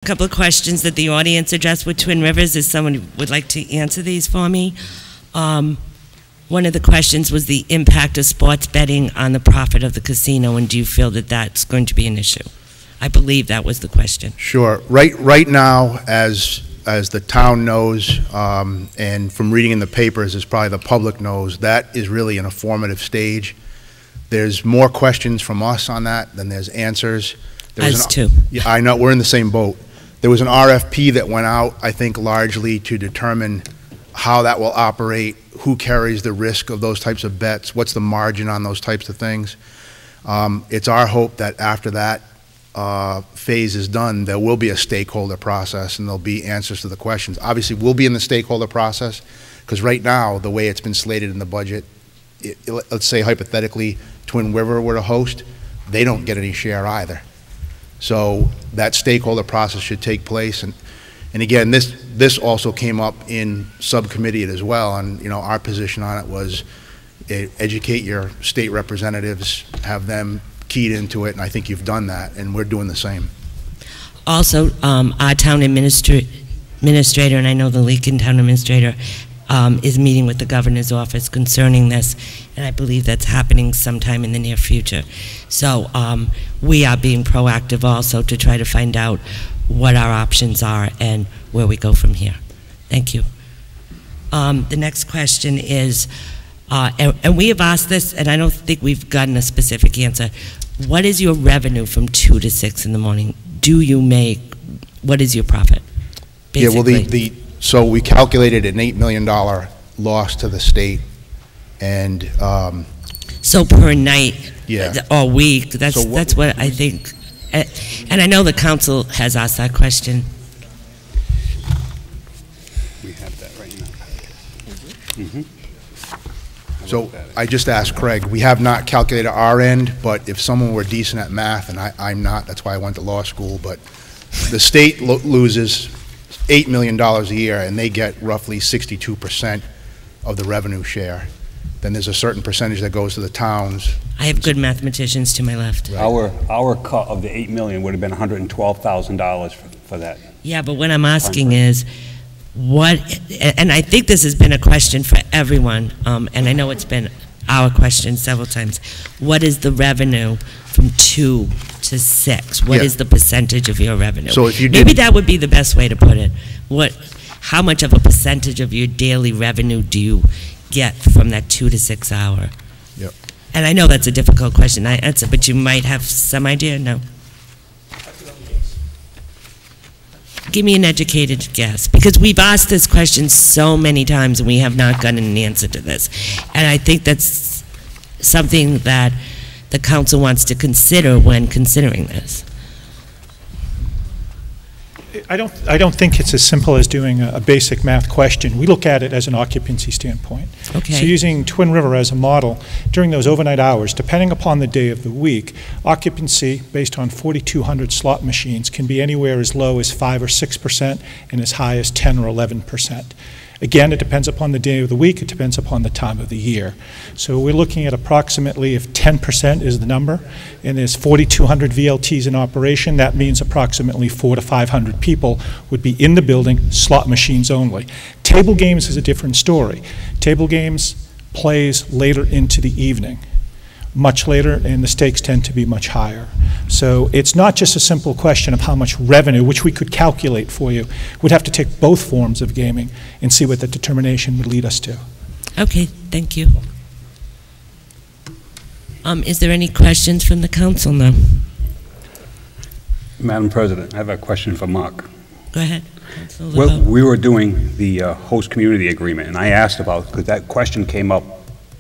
A couple of questions that the audience addressed with Twin Rivers. If someone would like to answer these for me. One of the questions was the impact of sports betting on the profit of the casino, and do you feel that that's going to be an issue? I believe that was the question. Sure. Right now, as the town knows, and from reading in the papers, as probably the public knows, that is really an formative stage. There's more questions from us on that than there's answers. Yeah, I know, we're in the same boat. There was an RFP that went out, I think, largely to determine how that will operate, who carries the risk of those types of bets, what's the margin on those types of things. It's our hope that after that phase is done, there will be a stakeholder process and there'll be answers to the questions. Obviously, we'll be in the stakeholder process because right now, the way it's been slated in the budget, let's say hypothetically, Twin River were to host, they don't get any share either. So that stakeholder process should take place. And again, this also came up in subcommittee as well, and our position on it was educate your state representatives, have them keyed into it, and I think you've done that, and we're doing the same. Also, our town administrator, and I know the Lincoln town administrator, is meeting with the governor's office concerning this, and I believe that's happening sometime in the near future. So we are being proactive also to try to find out what our options are and where we go from here. Thank you. The next question is, and we have asked this, and I don't think we've gotten a specific answer. What is your revenue from 2 to 6 in the morning? Do you make, what is your profit, basically? Yeah, well, so we calculated an $8 million loss to the state, and so per night, yeah, or week. That's what I think. And I know the council has asked that question. We have that right now. So I just asked Craig. We have not calculated our end, but if someone were decent at math, and I'm not, that's why I went to law school, but the state loses $8 million a year, and they get roughly 62% of the revenue share. Then there's a certain percentage that goes to the towns. I have good mathematicians to my left. Right. Our cut of the $8 million would have been $112,000 for that. Yeah, but what I'm asking is, what, and I think this has been a question for everyone, and I know it's been our question several times. What is the revenue from 2 to 6? What is the percentage of your revenue? So if you maybe that would be the best way to put it. How much of a percentage of your daily revenue do you get from that 2 to 6 hour? Yep. And I know that's a difficult question to answer, but you might have some idea. No. Give me an educated guess, because we've asked this question so many times and we have not gotten an answer to this. And I think that's something that the council wants to consider when considering this. I don't think it's as simple as doing a basic math question. We look at it as an occupancy standpoint. Okay. So using Twin River as a model, during those overnight hours, depending upon the day of the week, occupancy based on 4,200 slot machines can be anywhere as low as 5 or 6% and as high as 10 or 11%. Again, it depends upon the day of the week, it depends upon the time of the year. So we're looking at approximately, if 10% is the number, and there's 4,200 VLTs in operation, that means approximately 400 to 500 people would be in the building, slot machines only. Table games is a different story. Table games plays later into the evening, much later, and the stakes tend to be much higher. So it's not just a simple question of how much revenue, which we could calculate for you. We'd have to take both forms of gaming and see what the determination would lead us to. Okay, thank you. Is there any questions from the council now? Madam President, I have a question for Mark. Go ahead. Well, we were doing the host community agreement, and I asked about, because that question came up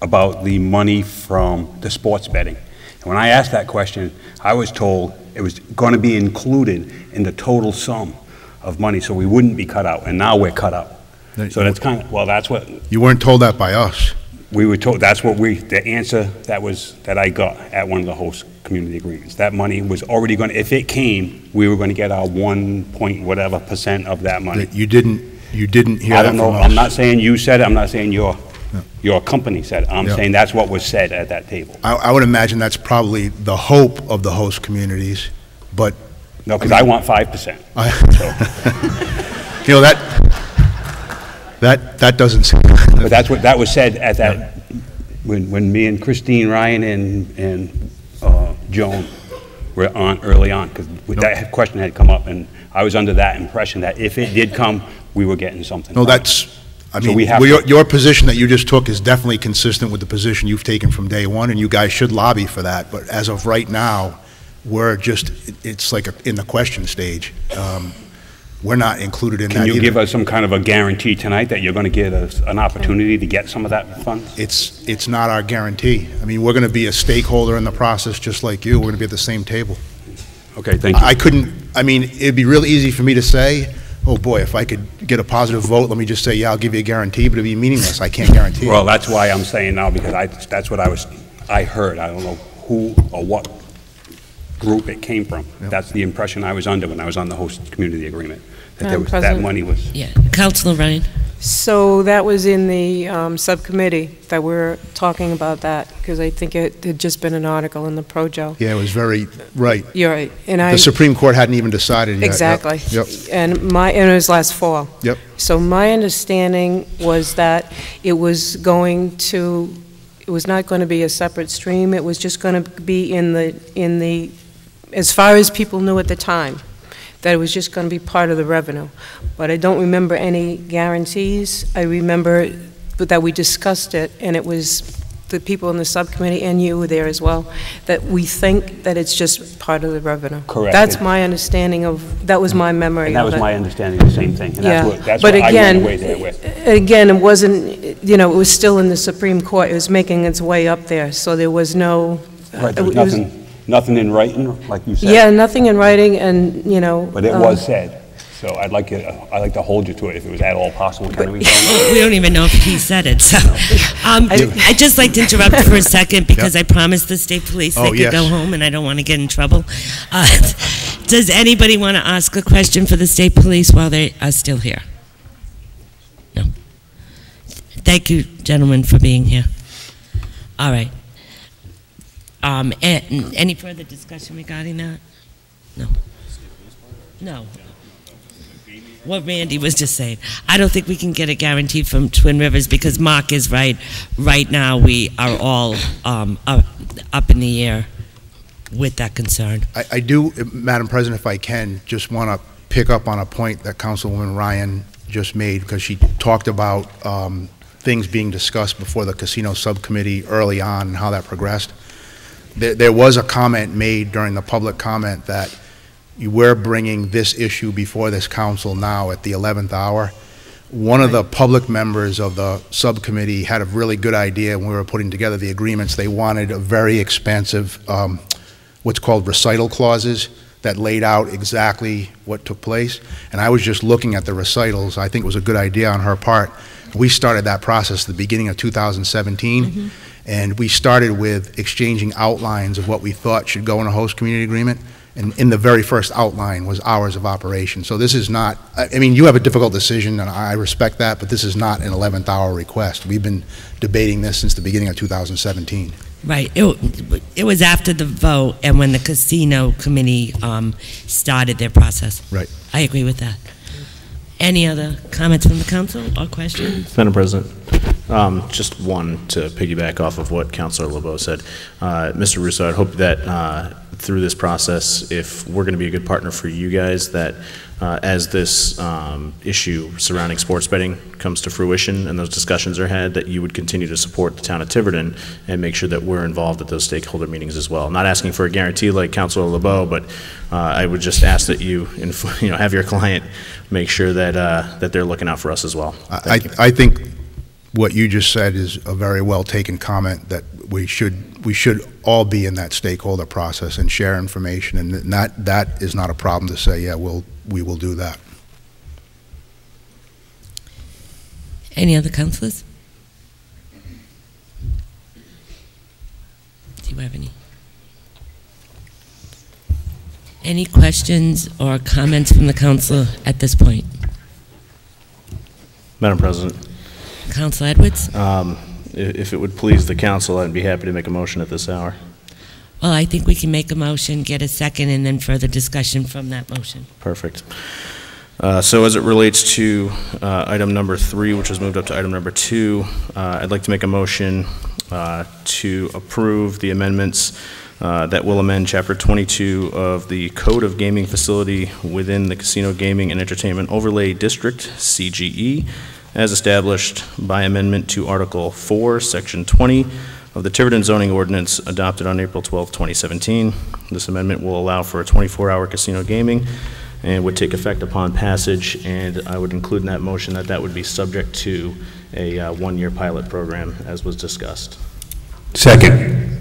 about the money from the sports betting. And when I asked that question, I was told it was going to be included in the total sum of money, so we wouldn't be cut out, and now we're cut out. So that's kind of, well, that's what... You weren't told that by us. We were told, that's what the answer that I got at one of the host community agreements. That money was already going to, if it came, we were going to get our 1 point whatever % of that money. You didn't hear that from us. I don't know, I'm not saying you said it, I'm not saying your company said it. I'm saying that's what was said at that table. I would imagine that's probably the hope of the host communities, but No, because I want 5%. You know, that doesn't seem... But that was said at that, when me and Christine Ryan and Joan were on early on, because that question had come up, and I was under that impression that if it did come, we were getting something. No, that's... I mean, your position that you just took is definitely consistent with the position you've taken from day one, and you guys should lobby for that. But as of right now, we're just, it's like in the question stage. We're not included in that either. Can you give us some kind of a guarantee tonight that you're going to give us an opportunity to get some of that fund? It's not our guarantee. I mean, we're going to be a stakeholder in the process just like you. We're going to be at the same table. Okay, thank you. I mean, it'd be real easy for me to say, oh boy, if I could get a positive vote, let me just say, yeah, I'll give you a guarantee, but it'd be meaningless. I can't guarantee it. Well, that's why I'm saying now, because that's what I heard. I don't know who or what group it came from. Yep. That's the impression I was under when I was on the host community agreement, that that money was... Yeah. Councilor Ryan? So that was in the subcommittee that we're talking about that, because I think it had just been an article in the Projo. Yeah, it was very, right. You're right. And the Supreme Court hadn't even decided yet. Exactly. Yep. And it was last fall. Yep. So my understanding was that it was not going to be a separate stream. It was just going to be in the, as far as people knew at the time, that it was just going to be part of the revenue. But I don't remember any guarantees. I remember that we discussed it, and it was the people in the subcommittee, and you were there as well, that we think that it's just part of the revenue. Correct. That's my understanding that was my memory. And that was my understanding of the same thing. And yeah. that's but what again, I went away there with. Again, it wasn't, it was still in the Supreme Court. It was making its way up there, so there was no... Right, there was nothing in writing, like you said. Yeah, nothing in writing, and, But it was said. So I'd like to hold you to it if it was at all possible. Can we? We don't even know if he said it. So, I'd just like to interrupt for a second because I promised the state police they could go home, and I don't want to get in trouble. Does anybody want to ask a question for the state police while they are still here? No. Thank you, gentlemen, for being here. All right. Any further discussion regarding that? No. No. What Randy was just saying. I don't think we can get a guarantee from Twin Rivers because Mark is right. Right now, we are all up in the air with that concern. I do, Madam President, if I can, just want to pick up on a point that Councilwoman Ryan just made, because she talked about things being discussed before the casino subcommittee early on and how that progressed. There was a comment made during the public comment that we're bringing this issue before this council now at the 11th hour. One of the public members of the subcommittee had a really good idea when we were putting together the agreements. They wanted a very expansive, what's called recital clauses that laid out exactly what took place. And I was just looking at the recitals. I think it was a good idea on her part. We started that process at the beginning of 2017. Mm-hmm. And we started with exchanging outlines of what we thought should go in a host community agreement. And in the very first outline was hours of operation. So this is not, I mean, you have a difficult decision, and I respect that, but this is not an 11th hour request. We've been debating this since the beginning of 2017. Right. It was after the vote and when the casino committee started their process. Right. I agree with that. Any other comments from the council or questions? Madam President, just one to piggyback off of what Councilor LeBeau said. Mr. Russo, I'd hope that through this process, if we're going to be a good partner for you guys, that as this issue surrounding sports betting comes to fruition and those discussions are had, that you would continue to support the town of Tiverton and make sure that we're involved at those stakeholder meetings as well. Not asking for a guarantee like Councilor LeBeau, but I would just ask that you have your client make sure that that they're looking out for us as well. I think what you just said is a very well taken comment, that we should all be in that stakeholder process and share information, and that is not a problem to say, yeah, we will do that. Any other councilors? Do you have any questions or comments from the council at this point? Madam President. Councilor Edwards? If it would please the council, I'd be happy to make a motion at this hour. Well, I think we can make a motion, get a second, and then further discussion from that motion. Perfect. So as it relates to item number 3, which was moved up to item number 2, I'd like to make a motion to approve the amendments that will amend Chapter 22 of the Code of Gaming Facility within the Casino Gaming and Entertainment Overlay District, CGE, as established by amendment to Article 4, Section 20 of the Tiverton zoning ordinance adopted on April 12, 2017. This amendment will allow for a 24-hour casino gaming and would take effect upon passage, and I would include in that motion that that would be subject to a one-year pilot program, as was discussed. Second.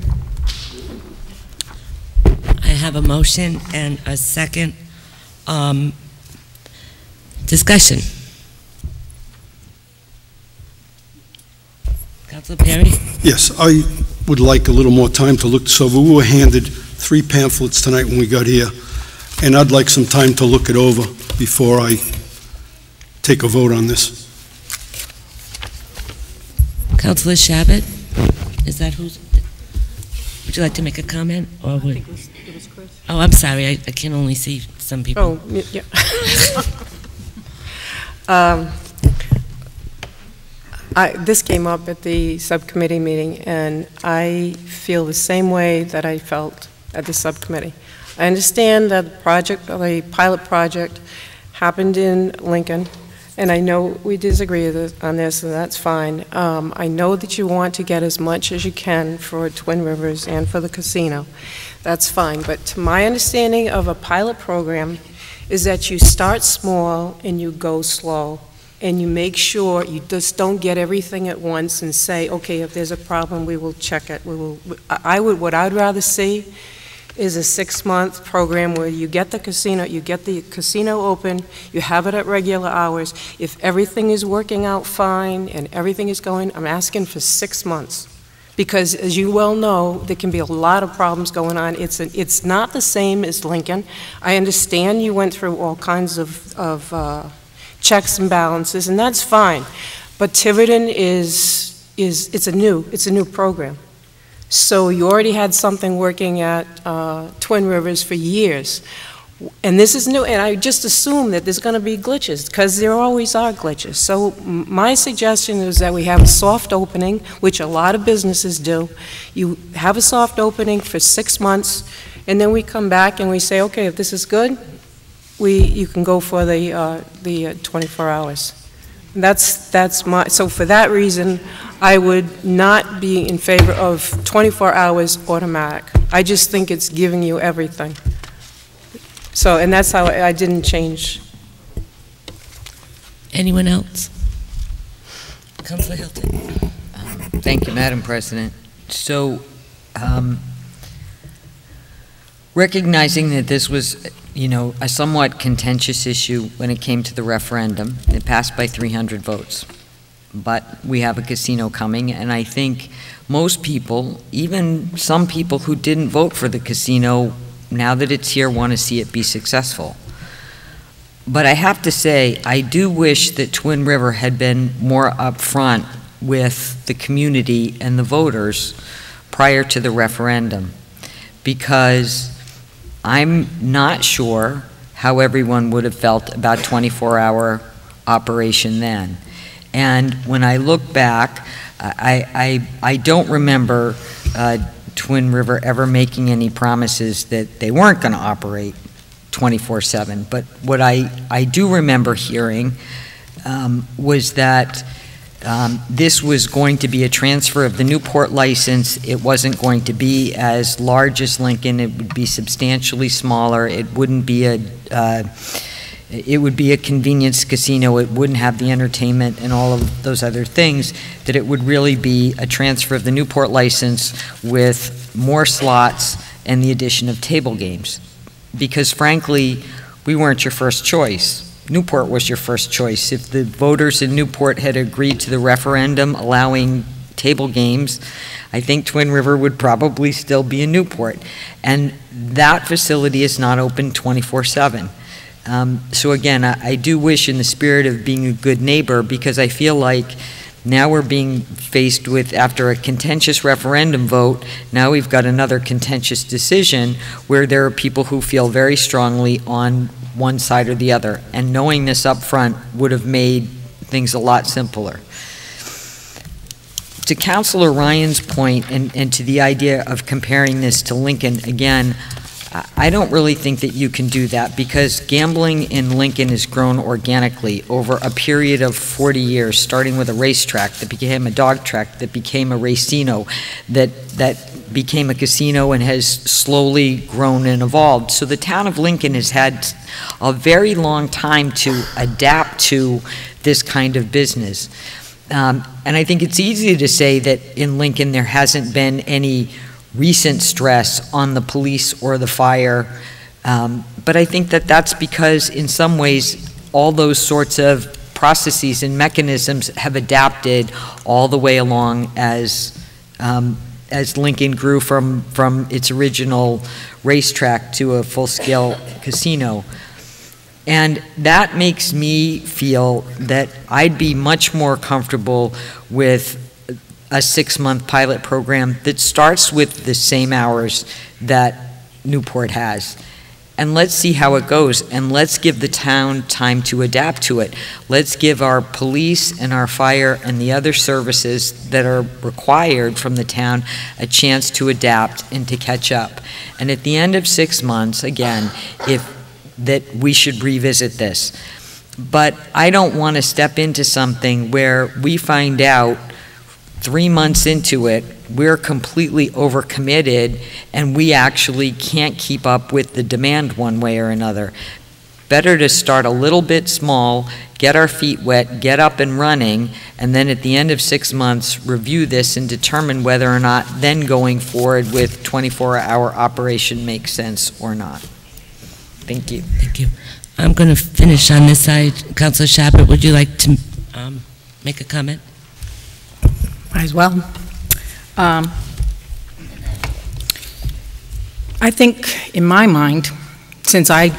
I have a motion and a second. Discussion. Councilor Perry? Yes, I would like a little more time to look this over. We were handed 3 pamphlets tonight when we got here, and I'd like some time to look it over before I take a vote on this. Councilor Shabbat? Is that who's... Would you like to make a comment? Or would... it was Chris. Oh, I'm sorry. I can only see some people. Oh, yeah. This came up at the subcommittee meeting, and I feel the same way that I felt at the subcommittee. I understand that the pilot project happened in Lincoln, and I know we disagree on this, and that's fine. I know that you want to get as much as you can for Twin Rivers and for the casino. That's fine, but to my understanding of a pilot program is that you start small and you go slow, and you make sure you just don't get everything at once and say, okay, if there's a problem, we will check it. What I'd rather see is a 6-month program where you get the casino open, you have it at regular hours. If everything is working out fine and everything is going, I'm asking for 6 months. Because as you well know, there can be a lot of problems going on. It's not the same as Lincoln. I understand you went through all kinds of checks and balances, and that's fine. But Tiverton it's a new program. So you already had something working at Twin Rivers for years. And this is new, and I just assume that there's going to be glitches, because there always are glitches. So my suggestion is that we have a soft opening, which a lot of businesses do. You have a soft opening for 6 months, and then we come back and we say, okay, if this is good, you can go for the 24 hours. So for that reason, I would not be in favor of 24 hours automatic. I just think it's giving you everything. So, and that's how I didn't change. Anyone else? Councilor Hilton. Thank you, Madam President. So, recognizing that this was, a somewhat contentious issue when it came to the referendum, it passed by 300 votes. But we have a casino coming, and I think most people, even some people who didn't vote for the casino, now that it's here, want to see it be successful. But I have to say, I do wish that Twin River had been more upfront with the community and the voters prior to the referendum, because I'm not sure how everyone would have felt about 24-hour operation then. And when I look back, I don't remember Twin River ever making any promises that they weren't going to operate 24/7. But what I do remember hearing was that this was going to be a transfer of the Newport license. It wasn't going to be as large as Lincoln. It would be substantially smaller. It wouldn't be it would be a convenience casino. It wouldn't have the entertainment and all of those other things, that it would really be a transfer of the Newport license with more slots and the addition of table games. Because frankly, we weren't your first choice. Newport was your first choice. If the voters in Newport had agreed to the referendum allowing table games, I think Twin River would probably still be in Newport. And that facility is not open 24/7. So again, I do wish, in the spirit of being a good neighbor, because I feel like Now we're being faced with, after a contentious referendum vote, now we've got another contentious decision where there are people who feel very strongly on one side or the other. And knowing this up front would have made things a lot simpler. To Councilor Ryan's point, and to the idea of comparing this to Lincoln, again, I don't really think that you can do that, because gambling in Lincoln has grown organically over a period of 40 years, starting with a racetrack that became a dog track, that became a racino, that became a casino, and has slowly grown and evolved. So the town of Lincoln has had a very long time to adapt to this kind of business. And I think it's easy to say that in Lincoln there hasn't been any recent stress on the police or the fire, but I think that that's because in some ways all those sorts of processes and mechanisms have adapted all the way along as Lincoln grew from its original racetrack to a full-scale casino. And that makes me feel that I'd be much more comfortable with a 6-month pilot program that starts with the same hours that Newport has. And let's see how it goes, and let's give the town time to adapt to it. Let's give our police and our fire and the other services that are required from the town a chance to adapt and to catch up. And at the end of 6 months, again, that we should revisit this. But I don't want to step into something where we find out 3 months into it, we're completely overcommitted and we actually can't keep up with the demand one way or another. Better to start a little bit small, get our feet wet, get up and running, and then at the end of 6 months, review this and determine whether or not then going forward with 24-hour operation makes sense or not. Thank you. Thank you. I'm going to finish on this side. Councilor Shabbat, would you like to make a comment? Might as well. I think, in my mind, since I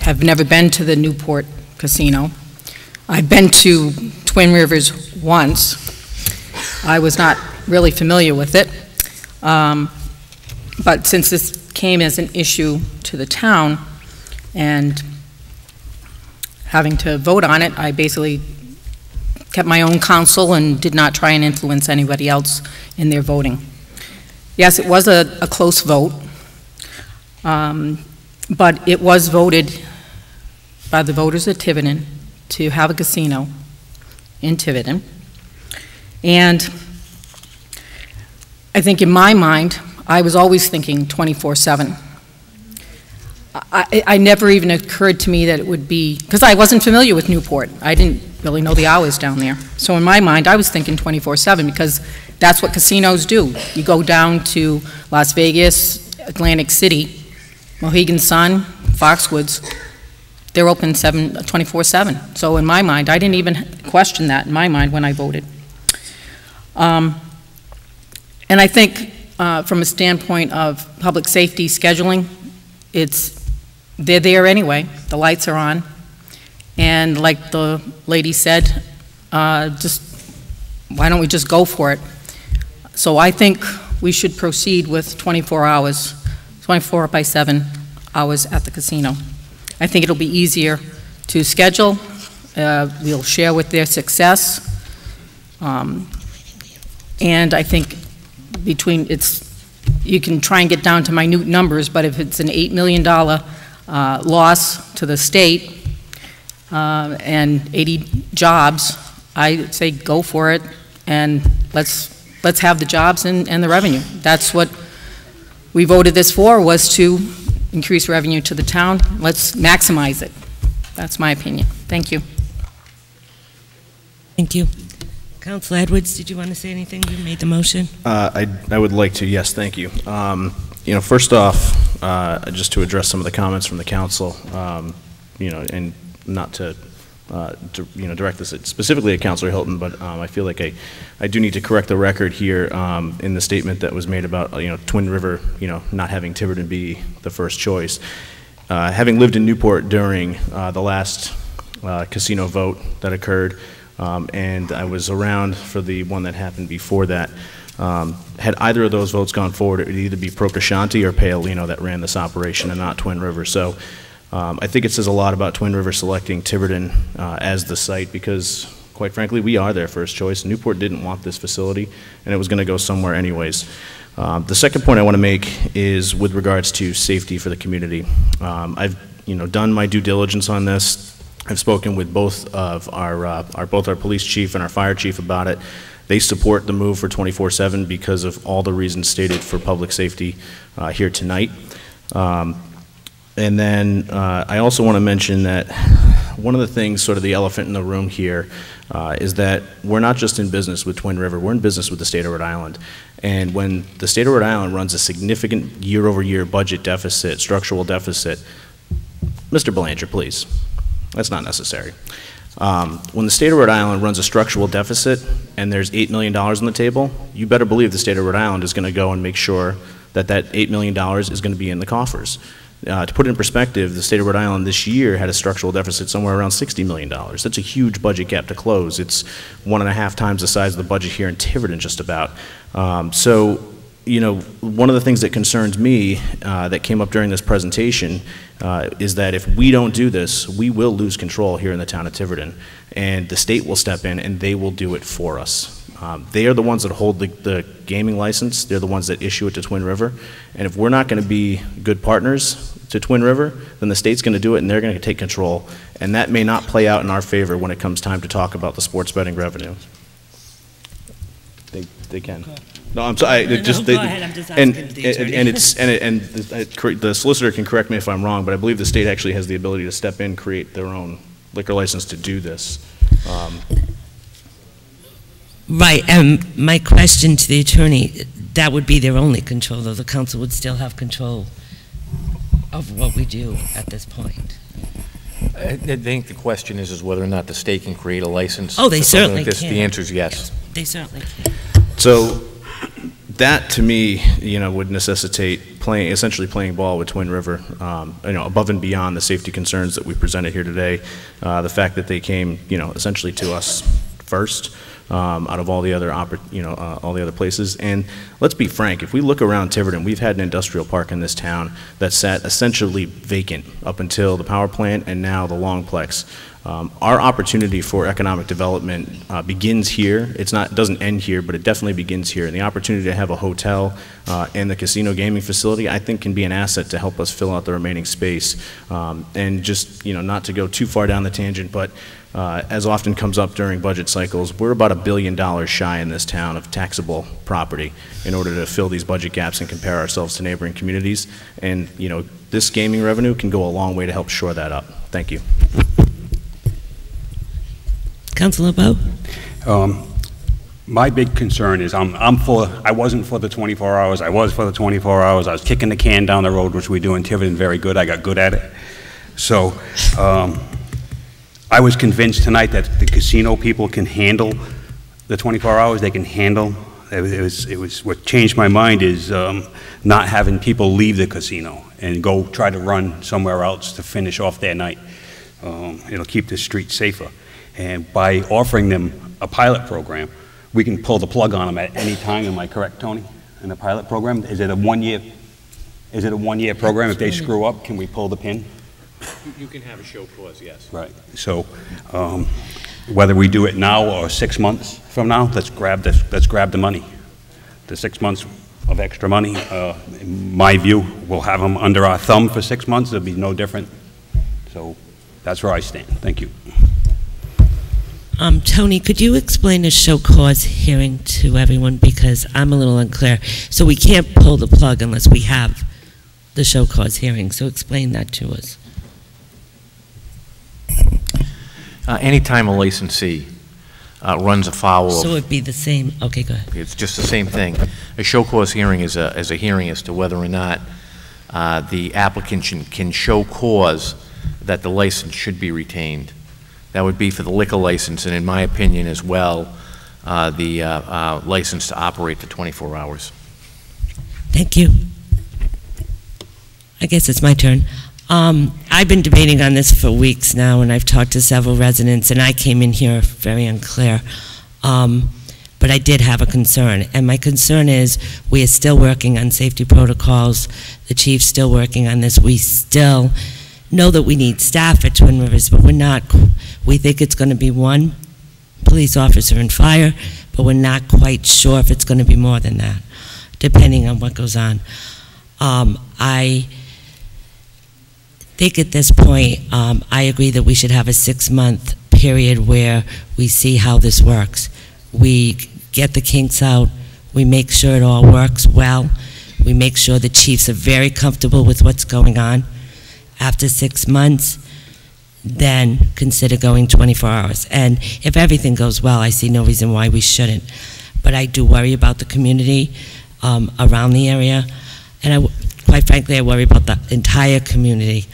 have never been to the Newport Casino, I've been to Twin Rivers once. I was not really familiar with it. But since this came as an issue to the town and having to vote on it, I basically kept my own counsel and did not try and influence anybody else in their voting. Yes, it was a close vote, but it was voted by the voters of Tiverton to have a casino in Tiverton. And I think in my mind, I was always thinking 24/7. I never even occurred to me that it would be, because I wasn't familiar with Newport. I didn't really know the hours down there. So in my mind, I was thinking 24/7 because that's what casinos do. You go down to Las Vegas, Atlantic City, Mohegan Sun, Foxwoods, they're open 24/7. So in my mind, I didn't even question that in my mind when I voted. And I think from a standpoint of public safety scheduling, they're there anyway. The lights are on. And like the lady said, why don't we just go for it? So I think we should proceed with 24 hours, 24/7 hours at the casino. I think it'll be easier to schedule. We'll share with their success. And I think you can try and get down to minute numbers, but if it's an $8 million loss to the state and 80 jobs, I say go for it, and let's have the jobs and the revenue. That's what we voted this for, was to increase revenue to the town. Let's maximize it. That's my opinion. Thank you. Thank you. Councilor Edwards, did you want to say anything? You made the motion. I would like to, yes, thank you. You know, first off, just to address some of the comments from the council, you know, and not to, you know, direct this specifically at Councilor Hilton, but I feel like I do need to correct the record here in the statement that was made about, you know, Twin River, you know, not having Tiverton be the first choice. Having lived in Newport during the last casino vote that occurred, and I was around for the one that happened before that. Had either of those votes gone forward, it would either be Procascianti or Paolino that ran this operation and not Twin River. So I think it says a lot about Twin River selecting Tiverton as the site because, quite frankly, we are their first choice. Newport didn't want this facility, and it was going to go somewhere anyways. The second point I want to make is with regards to safety for the community. I've done my due diligence on this. I've spoken with both of our police chief and our fire chief about it. They support the move for 24/7 because of all the reasons stated for public safety here tonight. And then I also want to mention that one of the things, sort of the elephant in the room here, is that we're not just in business with Twin River, we're in business with the state of Rhode Island. And when the state of Rhode Island runs a significant year-over-year budget deficit, structural deficit, Mr. Belanger, please, that's not necessary. When the state of Rhode Island runs a structural deficit and there's $8 million on the table, you better believe the state of Rhode Island is going to go and make sure that that $8 million is going to be in the coffers. To put it in perspective, the state of Rhode Island this year had a structural deficit somewhere around $60 million. That's a huge budget gap to close. It's 1.5 times the size of the budget here in Tiverton, just about. So, one of the things that concerns me that came up during this presentation is that if we don't do this, we will lose control here in the town of Tiverton, and the state will step in and they will do it for us. They are the ones that hold the gaming license. They're the ones that issue it to Twin River. And if we're not going to be good partners to Twin River, then the state's going to do it and they're going to take control. And that may not play out in our favor when it comes time to talk about the sports betting revenue. They can. No, I'm sorry. Go ahead. I'm just asking the attorney. The solicitor can correct me if I'm wrong, but I believe the state actually has the ability to step in, create their own liquor license to do this. Right, and my question to the attorney, that would be their only control, though the council would still have control of what we do at this point. I think the question is whether or not the state can create a license. Oh, they certainly can. can. The answer is yes. They certainly can. So that, to me, would necessitate essentially playing ball with Twin River, above and beyond the safety concerns that we presented here today. The fact that they came, essentially to us first. Out of all the other all the other places. And let's be frank, if we look around Tiverton, we've had an industrial park in this town that sat essentially vacant up until the power plant and now the Longplex. Our opportunity for economic development begins here. It doesn't end here, but it definitely begins here. And the opportunity to have a hotel and the casino gaming facility, I think, can be an asset to help us fill out the remaining space. And just, not to go too far down the tangent, but as often comes up during budget cycles, we're about $1 billion shy in this town of taxable property in order to fill these budget gaps and compare ourselves to neighboring communities. And, this gaming revenue can go a long way to help shore that up. Thank you. Councilor Bowe? My big concern is I wasn't for the 24 hours. I was for the 24 hours. I was kicking the can down the road, which we do in Tiverton very good. I got good at it. So I was convinced tonight that the casino people can handle the 24 hours. They can handle. It was what changed my mind is not having people leave the casino and go try to run somewhere else to finish off their night. It'll keep the street safer. And by offering them a pilot program, we can pull the plug on them at any time. Am I correct, Tony? In the pilot program, is it a one-year program? If they screw up, can we pull the pin? You can have a show clause, yes. Right. So whether we do it now or 6 months from now, let's grab the money. The 6 months of extra money, in my view, we'll have them under our thumb for 6 months. It'll be no different. So that's where I stand. Thank you. Tony, could you explain the show cause hearing to everyone, because I'm a little unclear. So we can't pull the plug unless we have the show cause hearing. So explain that to us. Anytime a licensee runs afoul of... So it'd be the same, okay, go ahead. It's just the same thing. A show cause hearing is a hearing as to whether or not the applicant can show cause that the license should be retained. That would be for the liquor license, and in my opinion as well, the license to operate for 24 hours. Thank you. I guess it's my turn. I've been debating on this for weeks now, and I've talked to several residents, and I came in here very unclear. But I did have a concern, and my concern is we are still working on safety protocols. The chief's still working on this. We still know that we need staff at Twin Rivers, but we're not. We think it's going to be one police officer and fire, but we're not quite sure if it's going to be more than that, depending on what goes on. I think at this point, I agree that we should have a 6-month period where we see how this works. We get the kinks out, we make sure it all works well, we make sure the chiefs are very comfortable with what's going on. After 6 months, then consider going 24 hours. And if everything goes well, I see no reason why we shouldn't. But I do worry about the community around the area, and quite frankly, I worry about the entire community.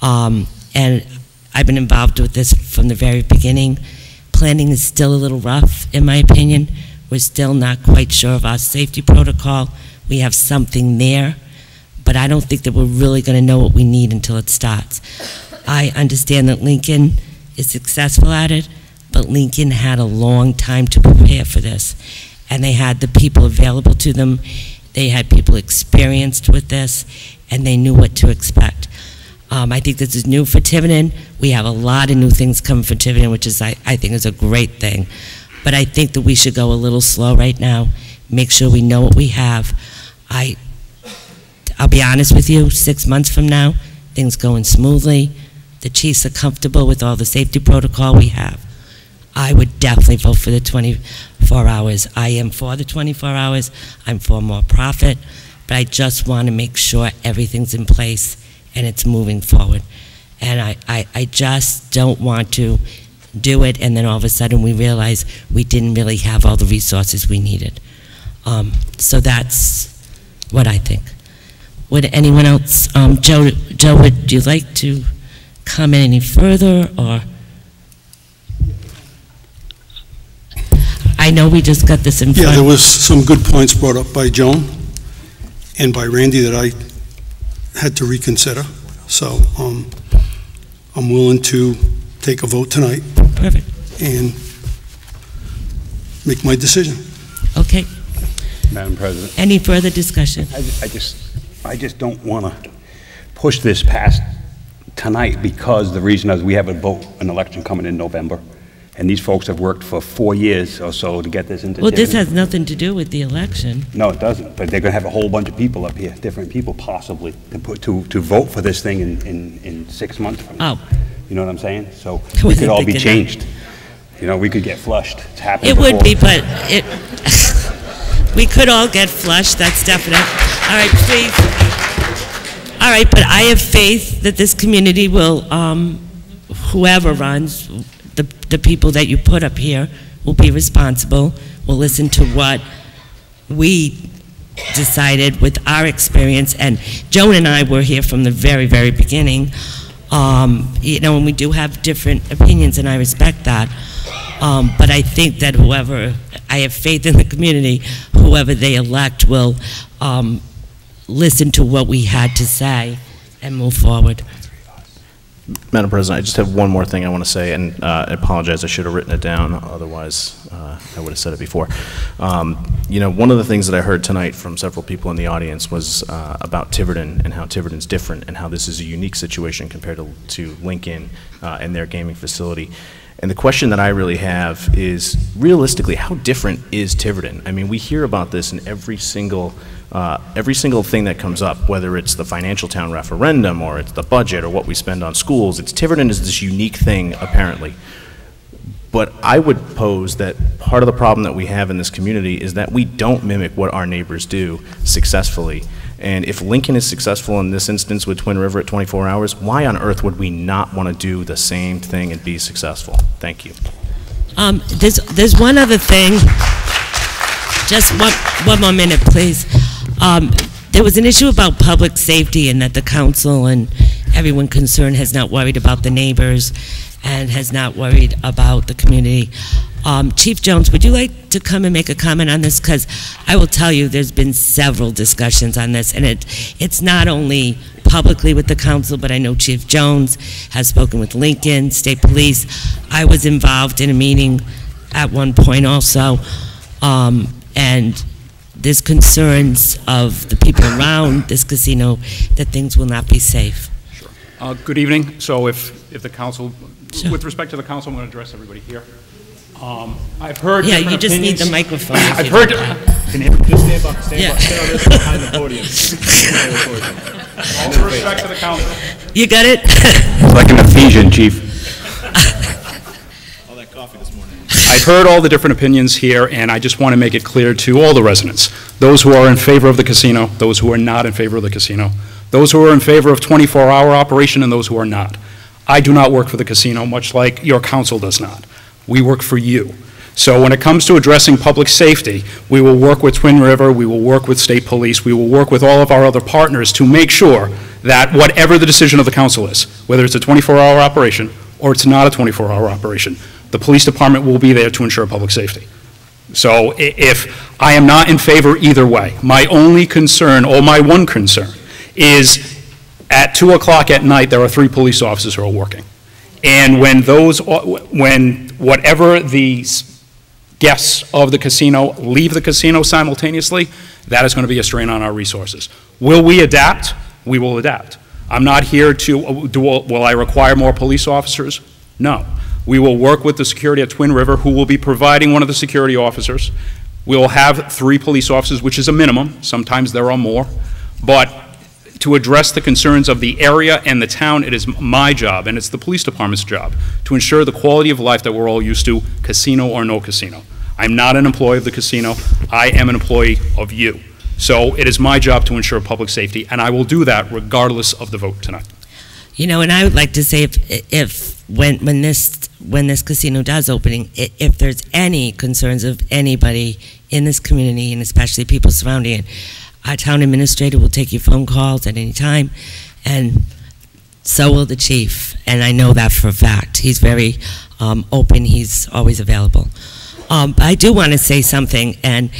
And I've been involved with this from the very beginning. Planning is still a little rough, in my opinion. We're still not quite sure of our safety protocol. We have something there, but I don't think that we're really going to know what we need until it starts. I understand that Lincoln is successful at it, but Lincoln had a long time to prepare for this, and they had the people available to them. They had people experienced with this, and they knew what to expect. I think this is new for Tiverton. We have a lot of new things coming for Tiverton, which is, I think, is a great thing. But I think that we should go a little slow right now, make sure we know what we have. I'll be honest with you, 6 months from now, things going smoothly, the chiefs are comfortable with all the safety protocol we have. I would definitely vote for the 24 hours. I am for the 24 hours. I'm for more profit, but I just want to make sure everything's in place and it's moving forward. And I just don't want to do it and then all of a sudden we realize we didn't really have all the resources we needed. So that's what I think. Would anyone else, Joe, would you like to comment any further, or? I know we just got this in front. Yeah, there was some good points brought up by Joan and by Randy that I had to reconsider. So I'm willing to take a vote tonight. Perfect. And make my decision. Okay. Madam President. Any further discussion? I just don't want to push this past tonight because the reason is we have an election coming in November, and these folks have worked for 4 years or so to get this into. Well, this has nothing to do with the election. No, it doesn't. But they're going to have a whole bunch of people up here, different people possibly, to vote for this thing in 6 months from now. Oh. You know what I'm saying? So we could all be changed. You know, we could get flushed. It's happened before. It would be, but we could all get flushed. That's definite. All right, please. All right, but I have faith that this community will, whoever runs, the people that you put up here will be responsible, will listen to what we decided with our experience, and Joan and I were here from the very, very beginning. You know, and we do have different opinions, and I respect that. But I think that I have faith in the community, whoever they elect will listen to what we had to say and move forward. Madam President, I just have one more thing I want to say, and I apologize, I should have written it down, otherwise I would have said it before. You know, one of the things that I heard tonight from several people in the audience was about Tiverton and how Tiverton's different and how this is a unique situation compared to Lincoln and their gaming facility. And the question that I really have is, realistically, how different is Tiverton? I mean, we hear about this in every single thing that comes up, whether it's the financial town referendum or it's the budget or what we spend on schools. Tiverton is this unique thing, apparently. But I would pose that part of the problem that we have in this community is that we don't mimic what our neighbors do successfully. And if Lincoln is successful in this instance with Twin River at 24 hours, why on earth would we not want to do the same thing and be successful? Thank you. There's one other thing. Just one more minute, please. There was an issue about public safety and that the council and everyone concerned has not worried about the neighbors and has not worried about the community. Chief Jones, would you like to come and make a comment on this? Because I will tell you, there's been several discussions on this, and it's not only publicly with the council, but I know Chief Jones has spoken with Lincoln, State Police. I was involved in a meeting at one point also, and there's concerns of the people around this casino that things will not be safe. Sure. Good evening. So if the council, Sure. with respect to the council, I'm going to address everybody here. I've heard Yeah, different you just opinions. need the microphone. I've heard, can you just stand up, Yeah. on this behind the podium. All due respect to the council. You got it? It's like an Ephesian, Chief. All that coffee this morning. I've heard all the different opinions here, and I just want to make it clear to all the residents, those who are in favor of the casino, those who are not in favor of the casino, those who are in favor of 24-hour operation, and those who are not. I do not work for the casino, much like your council does not. We work for you. So when it comes to addressing public safety, we will work with Twin River, we will work with State Police, we will work with all of our other partners to make sure that whatever the decision of the council is, whether it's a 24-hour operation or it's not a 24-hour operation, the police department will be there to ensure public safety. So if I am not in favor either way, my only concern, or my one concern, is at 2 o'clock at night, there are 3 police officers who are working. And when whatever the guests of the casino leave the casino simultaneously, that is going to be a strain on our resources. Will we adapt? We will adapt. I'm not here to, will I require more police officers? No. We will work with the security at Twin River, who will be providing one of the security officers. We will have 3 police officers, which is a minimum. Sometimes there are more. But to address the concerns of the area and the town, it is my job, and it's the police department's job, to ensure the quality of life that we're all used to, casino or no casino. I'm not an employee of the casino. I am an employee of you. So it is my job to ensure public safety, and I will do that regardless of the vote tonight. You know, and I would like to say, when this casino does opening, if there's any concerns of anybody in this community, and especially people surrounding it, our town administrator will take your phone calls at any time, and so will the chief. And I know that for a fact. He's very open. He's always available. But I do want to say something, and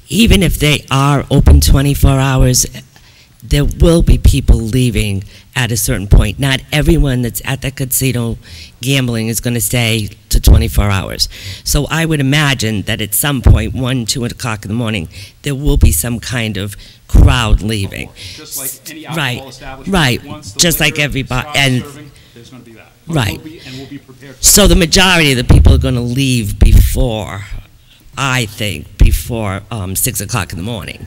even if they are open 24 hours, there will be people leaving at a certain point. Not everyone that's at the casino gambling is going to stay to 24 hours. So I would imagine that at some point, 1, 2 o'clock in the morning, there will be some kind of crowd leaving. Just like any alcohol establishment. Right, once the just like liquor everybody. stops And serving, there's going to be that. Right. We'll be prepared. So the majority of the people are going to leave before, I think, before 6 o'clock in the morning.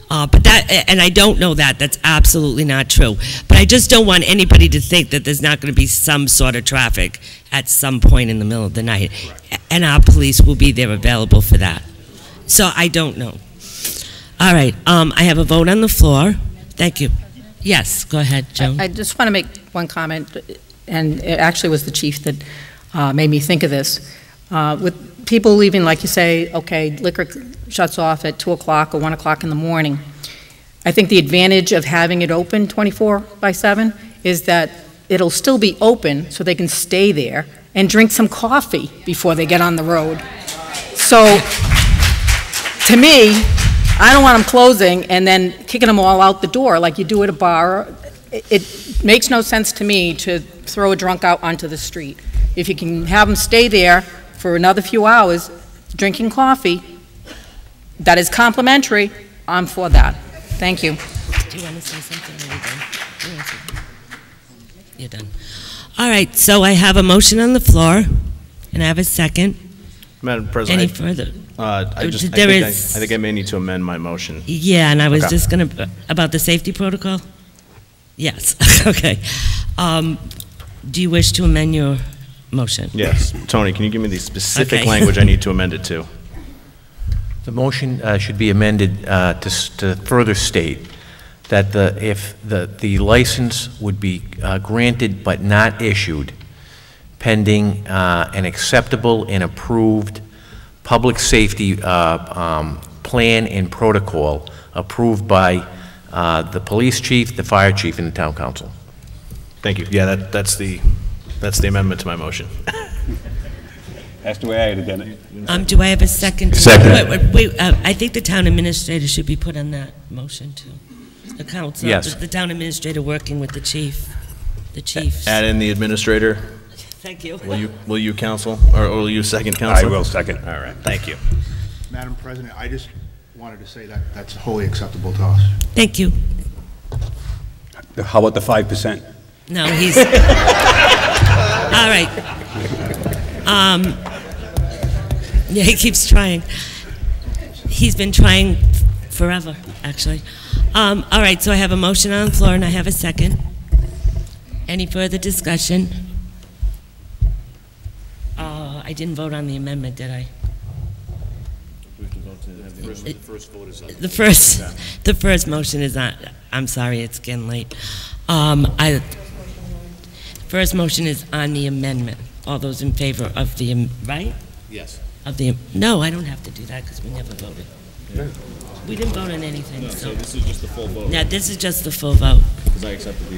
But that, and I don't know that, that's absolutely not true. But I just don't want anybody to think that there's not going to be some sort of traffic at some point in the middle of the night. Correct. And our police will be there available for that. So I don't know. All right, I have a vote on the floor. Thank you. Yes, go ahead, Joan. I just want to make one comment, and it actually was the chief that made me think of this. With people leaving, like you say, okay, liquor shuts off at 2 o'clock or 1 o'clock in the morning. I think the advantage of having it open 24/7 is that it'll still be open so they can stay there and drink some coffee before they get on the road. So, to me, I don't want them closing and then kicking them all out the door like you do at a bar. It makes no sense to me to throw a drunk out onto the street. If you can have them stay there for another few hours drinking coffee, that is complimentary, I'm for that. Thank you. Do you want to say something? Or are you done? You're done. All right, so I have a motion on the floor, and I have a second. Madam President. Any further? I think I may need to amend my motion. Yeah, and I was Okay. just going to, about the safety protocol? Yes, okay. Do you wish to amend your motion? Yes. Tony, can you give me the specific Okay. language I need to amend it to? The motion should be amended to further state that if the license would be granted but not issued pending an acceptable and approved public safety plan and protocol approved by the police chief, the fire chief, and the town council. Thank you. Yeah, that's the amendment to my motion. That's the way I had done it. Do I have a second? Second. Wait, I think the town administrator should be put on that motion too. The council. Yes. The town administrator working with the chief. The chiefs. Add in the administrator. Thank you. Will you counsel, or will you second counsel? I will second. All right, thank you. Madam President, I just wanted to say that that's wholly acceptable to us. Thank you. How about the 5%? No, he's... All right. Yeah, he keeps trying. He's been trying forever, actually. All right, so I have a motion on the floor, and I have a second. Any further discussion? I didn't vote on the amendment, did I? The first motion is not, I'm sorry, it's getting late. First motion is on the amendment. All those in favor of the, right? Yes. Of the, no, I don't have to do that because we never voted. Yeah. We didn't vote on anything, so. This is just the full vote. Yeah, this is just the full vote. Because I accepted the,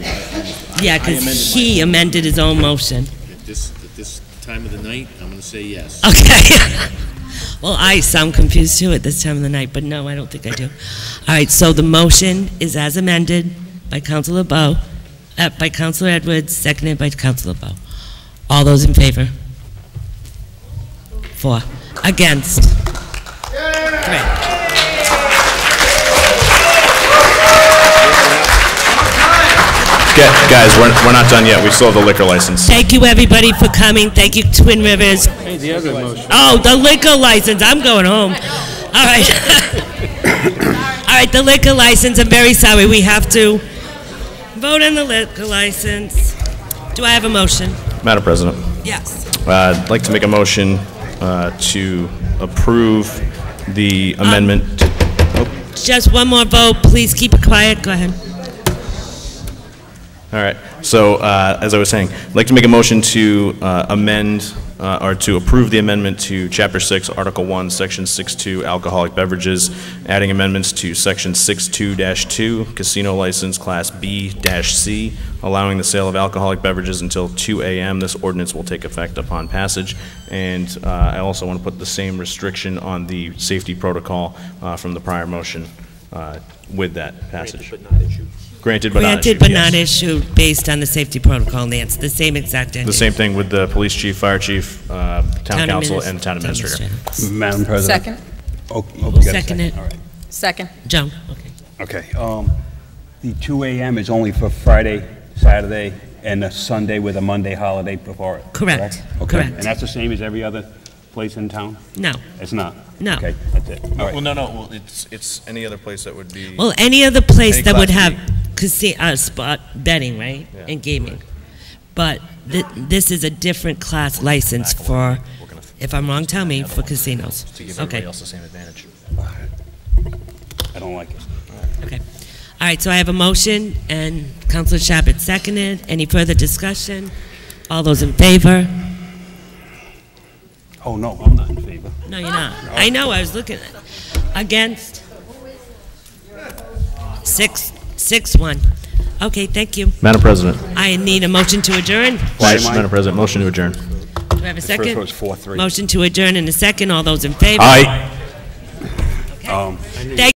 yeah, because he amended his own motion. At this time of the night, I'm going to say yes. Okay. Well, I sound confused too at this time of the night, but no, I don't think I do. All right, so the motion is as amended by Councilor Bowe, by Councilor Edwards, seconded by Councilor Bowe. All those in favor? 4. Against? 3. Guys, we're not done yet. We still have the liquor license. Thank you, everybody, for coming. Thank you, Twin Rivers. Hey, the other motion. Oh, the liquor license. I'm going home. All right. All right, the liquor license. I'm very sorry. We have to vote on the liquor license. Do I have a motion? Madam President. Yes. I'd like to make a motion to approve the amendment to... Oh. Just one more vote. Please keep it quiet. Go ahead. All right. So, as I was saying, I'd like to make a motion to amend or to approve the amendment to Chapter 6, Article 1, Section 6.2, alcoholic beverages, adding amendments to Section 6.2-2, casino license Class B-C, allowing the sale of alcoholic beverages until 2 a.m. This ordinance will take effect upon passage. And I also want to put the same restriction on the safety protocol from the prior motion with that passage. Granted but not issued. Granted but not issued based on the safety protocol, Nance. The same exact ending. The same thing with the police chief, fire chief, town council, and town administrator. Madam President. Second. Oh, second it. All right. Second. Joan. Okay. Okay. The 2 a.m. is only for Friday, Saturday, and a Sunday with a Monday holiday before it. Correct. Okay. Correct. And that's the same as every other place in town? No. It's not? No. Okay, that's it. All right. Well, no. Well, it's any other place that would be... Well, any other place that would have B. spot betting, right? Yeah. And gaming. But this is a different class license for, if I'm wrong, tell me, for casinos. To give everybody else the same advantage. I don't like it. Okay. All right, so I have a motion, and Councilor Shabbat seconded. Any further discussion? All those in favor? Oh, no, I'm not in favor. No, you're not. I know, I was looking at it. Against? 6-1. Okay, thank you. Madam President. I need a motion to adjourn. Madam President, motion to adjourn. Do I have a second? The first one was 4-3. Motion to adjourn in a second. All those in favor? Aye. Okay. Thank